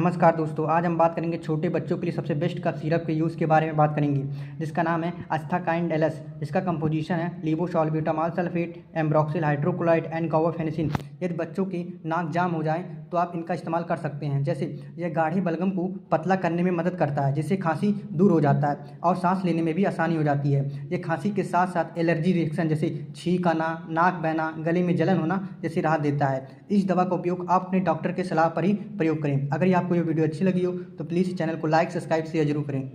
नमस्कार दोस्तों, आज हम बात करेंगे छोटे बच्चों के लिए सबसे बेस्ट कफ सिरप के यूज़ के बारे में बात करेंगे, जिसका नाम है अस्थाकाइंड एलएस। इसका कंपोजिशन है लिबोसॉल्ब्यूटामॉल सल्फेट, एम्ब्रोक्सिल हाइड्रोक्लोराइड एंड कार्बोफेनेसिन। यदि बच्चों की नाक जाम हो जाए तो आप इनका इस्तेमाल कर सकते हैं। जैसे यह गाढ़े बलगम को पतला करने में मदद करता है, जिससे खांसी दूर हो जाता है और सांस लेने में भी आसानी हो जाती है। ये खांसी के साथ साथ एलर्जी रिएक्शन जैसे छींक आना, नाक बहना, गले में जलन होना जैसे राहत देता है। इस दवा का उपयोग आप अपने डॉक्टर के सलाह पर ही प्रयोग करें। अगर ये आपको ये वीडियो अच्छी लगी हो तो प्लीज़ चैनल को लाइक, सब्सक्राइब, शेयर जरूर करें।